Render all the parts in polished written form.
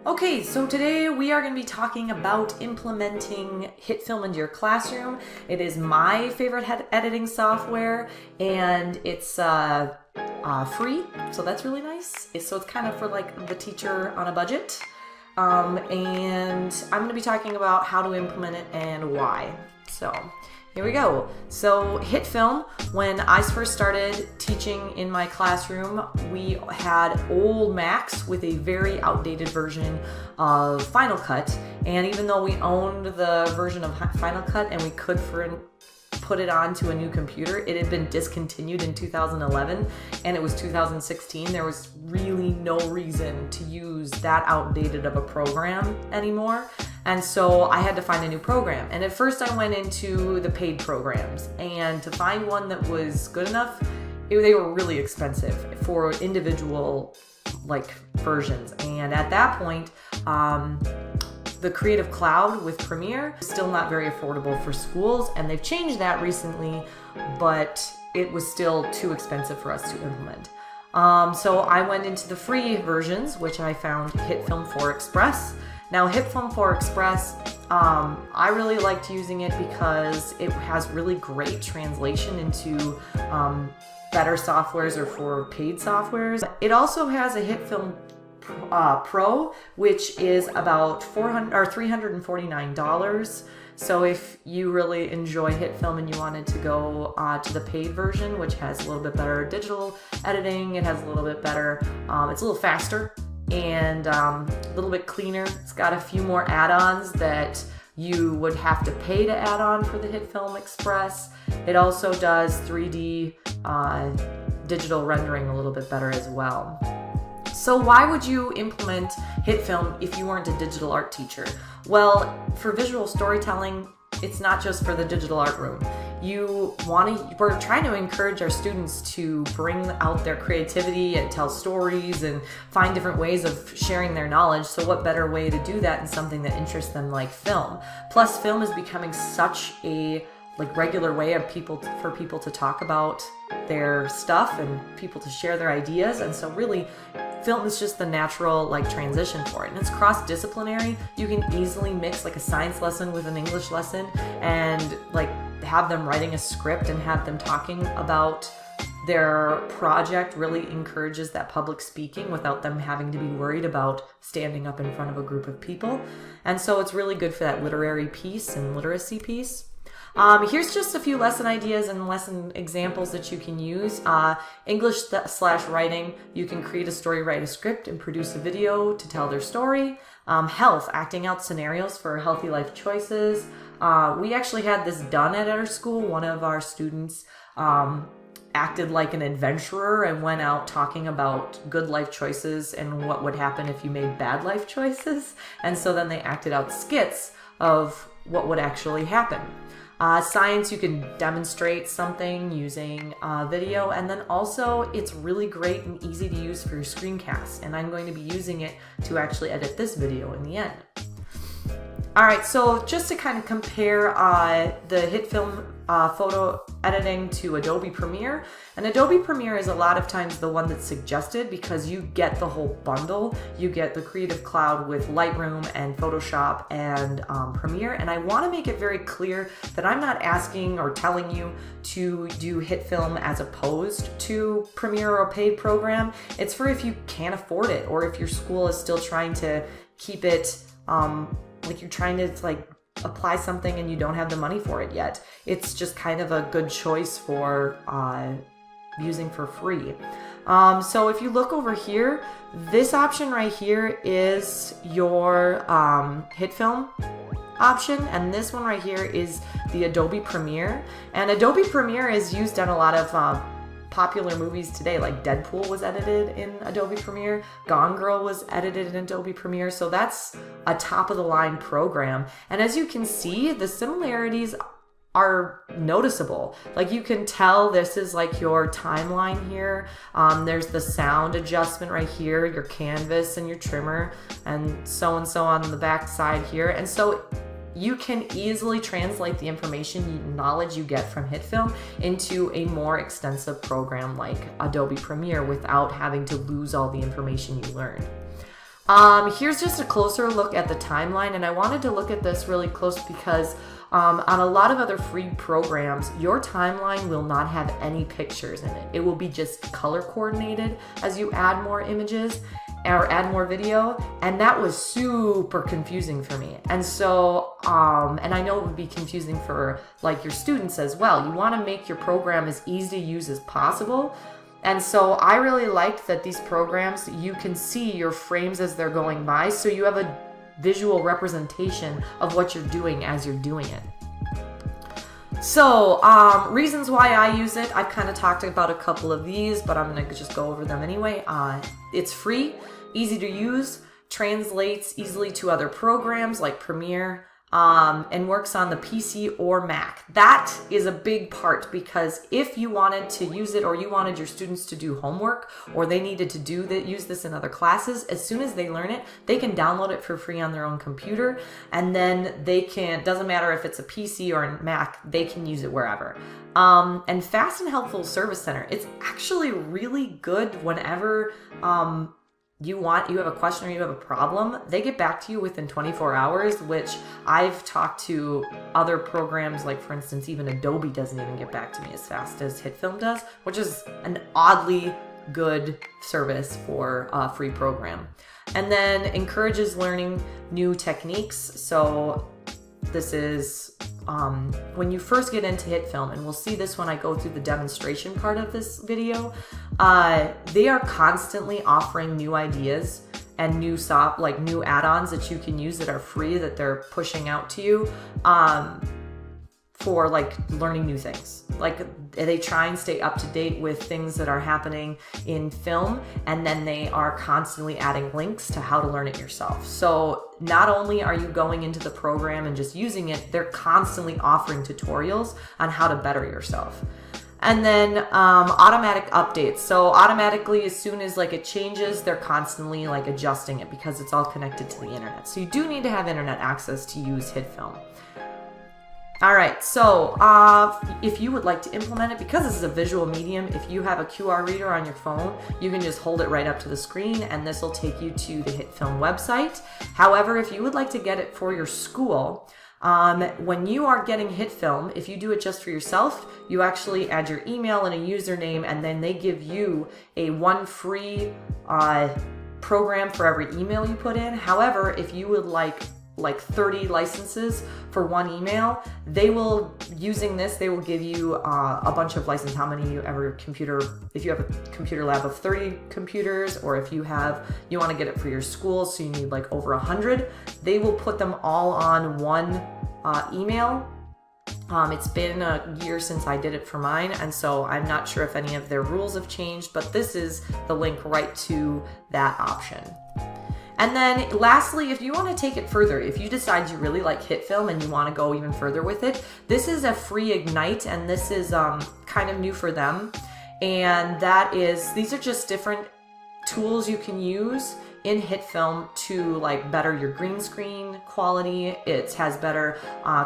Okay, so today we are going to be talking about implementing HitFilm into your classroom. It is my favorite editing software, and it's free, so that's really nice. So it's kind of for like the teacher on a budget. And I'm going to be talking about how to implement it and why. So here we go. So HitFilm, when I first started teaching in my classroom, we had old Macs with a very outdated version of Final Cut. And even though we owned the version of Final Cut and we could put it onto a new computer, it had been discontinued in 2011 and it was 2016. There was really no reason to use that outdated of a program anymore. And so I had to find a new program. And at first I went into the paid programs, and to find one that was good enough, they were really expensive for individual versions. And at that point, the Creative Cloud with Premiere is still not very affordable for schools, and they've changed that recently, but it was still too expensive for us to implement. So I went into the free versions, which I found HitFilm 4 Express. Now HitFilm 4 Express, I really liked using it because it has really great translation into better softwares or for paid softwares. It also has a HitFilm Pro, which is about $349. So if you really enjoy HitFilm and you wanted to go to the paid version, which has a little bit better digital editing, it has a little bit better, it's a little faster and a little bit cleaner. It's got a few more add-ons that you would have to pay to add on for the HitFilm Express. It also does 3D digital rendering a little bit better as well. So why would you implement HitFilm if you weren't a digital art teacher? Well, for visual storytelling, it's not just for the digital art room. We're trying to encourage our students to bring out their creativity and tell stories and find different ways of sharing their knowledge. So what better way to do that than something that interests them like film? Plus, film is becoming such a regular way for people to talk about their stuff and people to share their ideas. And so really, film is just the natural transition for it. And it's cross-disciplinary. You can easily mix a science lesson with an English lesson and have them writing a script and have them talking about their project. Really encourages that public speaking without them having to be worried about standing up in front of a group of people. And so it's really good for that literary piece and literacy piece. Here's just a few lesson ideas and lesson examples that you can use. English/writing, you can create a story, write a script, and produce a video to tell their story. Health, acting out scenarios for healthy life choices. We actually had this done at our school. One of our students acted like an adventurer and went out talking about good life choices and what would happen if you made bad life choices. And so then they acted out skits of what would actually happen. Science, you can demonstrate something using video, and then also it's really great and easy to use for your screencasts, and I'm going to be using it to actually edit this video in the end. Alright, so just to kind of compare the HitFilm photo editing to Adobe Premiere, and Adobe Premiere is a lot of times the one that's suggested because you get the whole bundle. You get the Creative Cloud with Lightroom and Photoshop and Premiere, and I want to make it very clear that I'm not asking or telling you to do HitFilm as opposed to Premiere or a paid program. It's for if you can't afford it, or if your school is still trying to keep it you're trying to apply something and you don't have the money for it yet. It's just kind of a good choice for using for free. So if you look over here, this option right here is your HitFilm option, and this one right here is the Adobe Premiere. And Adobe Premiere is used on a lot of popular movies today, like Deadpool was edited in Adobe Premiere, Gone Girl was edited in Adobe Premiere, so that's a top-of-the-line program. And as you can see, the similarities are noticeable. You can tell this is your timeline here. There's the sound adjustment right here, your canvas and your trimmer, and so on the back side here. And so you can easily translate the information, knowledge you get from HitFilm into a more extensive program like Adobe Premiere without having to lose all the information you learned. Here's just a closer look at the timeline, and I wanted to look at this really close because on a lot of other free programs, your timeline will not have any pictures in it. It will be just color coordinated as you add more images or add more video, and that was super confusing for me. And so, and I know it would be confusing for like your students as well. You want to make your program as easy to use as possible. And so I really liked that these programs, you can see your frames as they're going by, so you have a visual representation of what you're doing as you're doing it. So, reasons why I use it, I've kind of talked about a couple of these, but I'm going to just go over them anyway. It's free, easy to use, translates easily to other programs like Premiere, and works on the PC or Mac. That is a big part, because if you wanted to use it, or you wanted your students to do homework, or they needed to use this in other classes, as soon as they learn it, they can download it for free on their own computer, and then they can, doesn't matter if it's a PC or a Mac, they can use it wherever. And Fast and Helpful Service Center, it's actually really good whenever you have a question or you have a problem. They get back to you within 24 hours, which I've talked to other programs, like for instance, even Adobe doesn't even get back to me as fast as HitFilm does, which is an oddly good service for a free program. And then encourages learning new techniques. So this is when you first get into HitFilm, and we'll see this when I go through the demonstration part of this video, they are constantly offering new ideas and new add-ons that you can use that are free, that they're pushing out to you for like learning new things. Like they try and stay up to date with things that are happening in film, and then they are constantly adding links to how to learn it yourself. So not only are you going into the program and just using it, they're constantly offering tutorials on how to better yourself. And then automatic updates. So automatically, as soon as like it changes, they're constantly like adjusting it because it's all connected to the internet. So you do need to have internet access to use HitFilm. All right, so if you would like to implement it, because this is a visual medium, if you have a QR reader on your phone, you can just hold it right up to the screen and this will take you to the HitFilm website. However, if you would like to get it for your school, when you are getting HitFilm, if you do it just for yourself, you actually add your email and a username, and then they give you one free program for every email you put in. However, if you would like 30 licenses for one email, they will give you a bunch of licenses. How many if you have a computer lab of 30 computers, or if you want to get it for your school, so you need like over 100, they will put them all on one email. It's been a year since I did it for mine, and so I'm not sure if any of their rules have changed, but this is the link right to that option. And then lastly, if you want to take it further, if you decide you really like HitFilm and you want to go even further with it, this is a free Ignite, and this is kind of new for them. And these are just different tools you can use in HitFilm to like better your green screen quality. It has better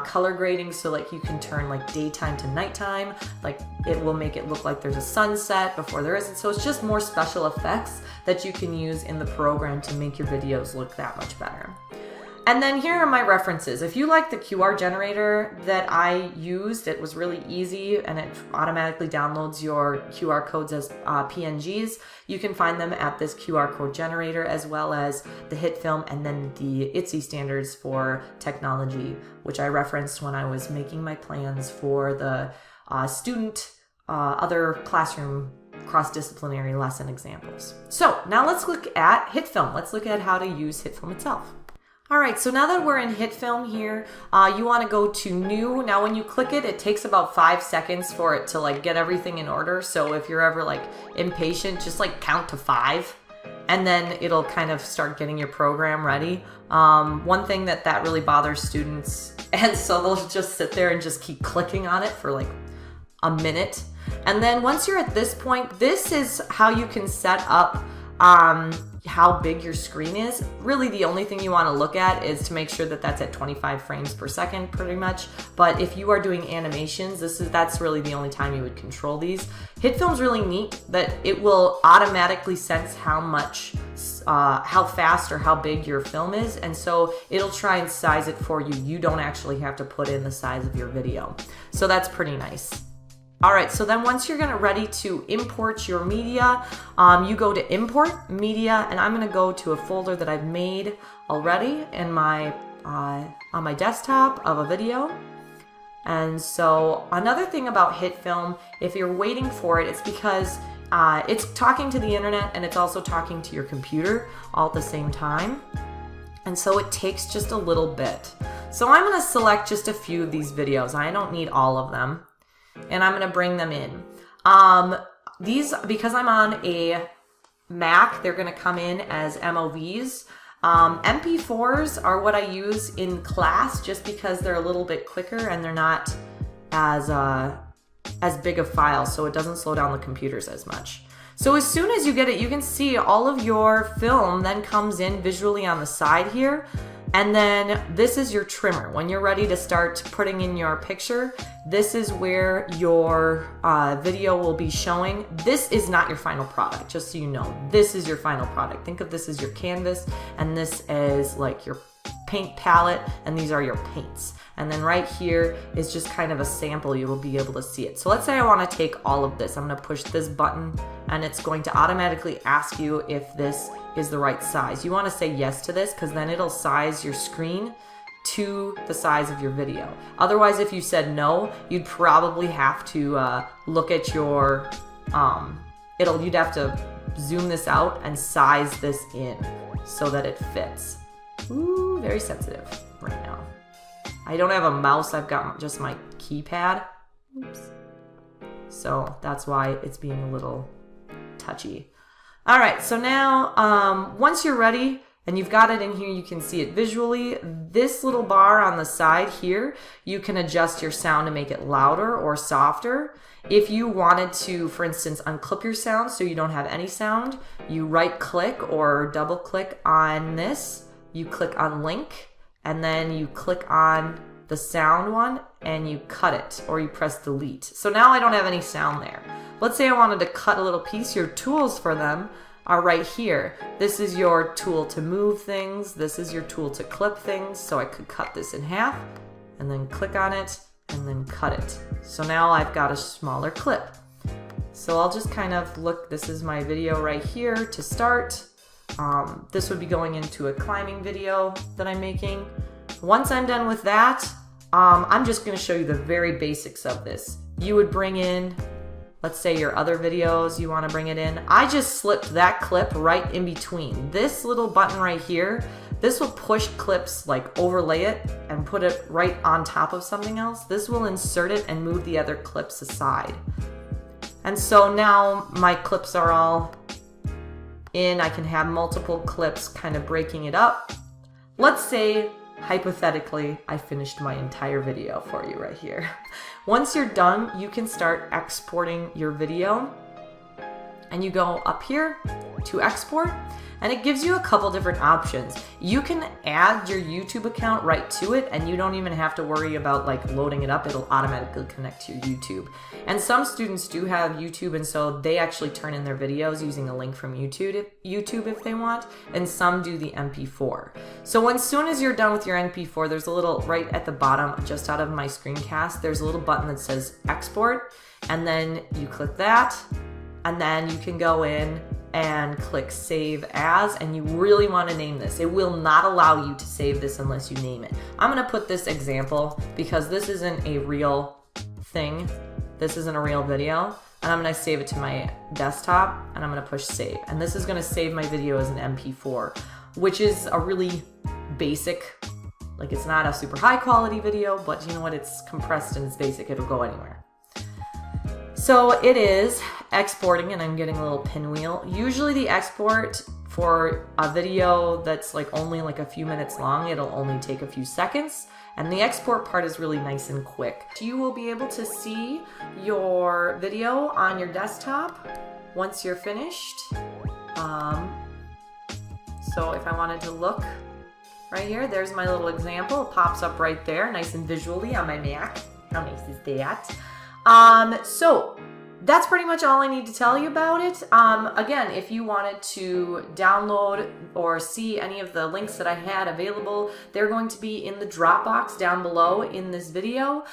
color grading, so like you can turn like daytime to nighttime. Like it will make it look like there's a sunset before there isn't. So it's just more special effects that you can use in the program to make your videos look that much better. And then here are my references. If you like the QR generator that I used, it was really easy and it automatically downloads your QR codes as PNGs. You can find them at this QR code generator, as well as the HitFilm and then the ITSE standards for technology, which I referenced when I was making my plans for the other classroom cross-disciplinary lesson examples. So now let's look at HitFilm. Let's look at how to use HitFilm itself. All right, so now that we're in HitFilm here, you want to go to New. Now when you click it, it takes about 5 seconds for it to like get everything in order. So if you're ever like impatient, just like count to 5 and then it'll kind of start getting your program ready. One thing that really bothers students, and so they'll just sit there and just keep clicking on it for like a minute. And then once you're at this point, this is how you can set up how big your screen is. Really the only thing you want to look at is to make sure that that's at 25 frames per second pretty much. But if you are doing animations, that's really the only time you would control these. HitFilm's really neat that it will automatically sense how much how fast or how big your film is, and so it'll try and size it for you. You don't actually have to put in the size of your video. So that's pretty nice. All right, so then once you're ready to import your media, you go to Import Media, and I'm gonna go to a folder that I've made already in my on my desktop of a video. And so another thing about HitFilm, if you're waiting for it, it's because it's talking to the internet and it's also talking to your computer all at the same time. And so it takes just a little bit. So I'm gonna select just a few of these videos. I don't need all of them. And I'm gonna bring them in. These, because I'm on a Mac, they're gonna come in as MOVs. MP4s are what I use in class just because they're a little bit quicker and they're not as big of files, so it doesn't slow down the computers as much. So as soon as you get it, you can see all of your film then comes in visually on the side here. And then this is your trimmer. When you're ready to start putting in your picture, this is where your video will be showing. This is not your final product, just so you know. This is your final product. Think of this as your canvas, and this is like your paint palette, and these are your paints. And then right here is just kind of a sample. You will be able to see it. So let's say I want to take all of this. I'm going to push this button, and it's going to automatically ask you if this is the right size. You want to say yes to this because then it'll size your screen to the size of your video. Otherwise, if you said no, you'd probably have to look at your, you'd have to zoom this out and size this in so that it fits. Ooh, very sensitive right now. I don't have a mouse, I've got just my keypad. Oops. So that's why it's being a little touchy. All right, so now once you're ready and you've got it in here, you can see it visually. This little bar on the side here, you can adjust your sound to make it louder or softer. If you wanted to, for instance, unclip your sound so you don't have any sound, you right click or double click on this. You click on link, and then you click on the sound one and you cut it, or you press delete. So now I don't have any sound there. Let's say I wanted to cut a little piece. Your tools for them are right here. This is your tool to move things. This is your tool to clip things. So I could cut this in half and then click on it and then cut it. So now I've got a smaller clip. So I'll just kind of look, this is my video right here to start. This would be going into a climbing video that I'm making. Once I'm done with that, I'm just going to show you the very basics of this. You would bring in, let's say your other videos, you want to bring it in. I just slipped that clip right in between. This little button right here, this will push clips, like overlay it and put it right on top of something else. This will insert it and move the other clips aside. And so now my clips are all in. I can have multiple clips kind of breaking it up. Let's say, hypothetically, I finished my entire video for you right here. Once you're done, you can start exporting your video. And you go up here to export, and it gives you a couple different options. You can add your YouTube account right to it, and you don't even have to worry about like loading it up. It'll automatically connect to your YouTube. And some students do have YouTube, and so they actually turn in their videos using a link from YouTube if they want, and some do the MP4. So as soon as you're done with your MP4, there's a little, right at the bottom, just out of my screencast, there's a little button that says export, and then you click that, and then you can go in and click save as, and you really want to name this. It will not allow you to save this unless you name it. I'm going to put this example because this isn't a real thing. This isn't a real video, and I'm going to save it to my desktop, and I'm going to push save. And this is going to save my video as an MP4, which is a really basic, like it's not a super high quality video, but you know what, it's compressed and it's basic, it'll go anywhere. So it is exporting, and I'm getting a little pinwheel. Usually the export for a video that's like only like a few minutes long, it'll only take a few seconds. And the export part is really nice and quick. You will be able to see your video on your desktop once you're finished. So if I wanted to look right here, there's my little example. It pops up right there, nice and visually on my Mac. How nice is that? So that's pretty much all I need to tell you about it. Again, if you wanted to download or see any of the links that I had available, they're going to be in the Dropbox down below in this video.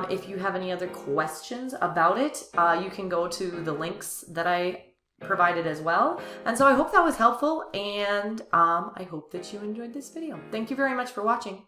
If you have any other questions about it, you can go to the links that I provided as well. And so I hope that was helpful, and I hope that you enjoyed this video. Thank you very much for watching.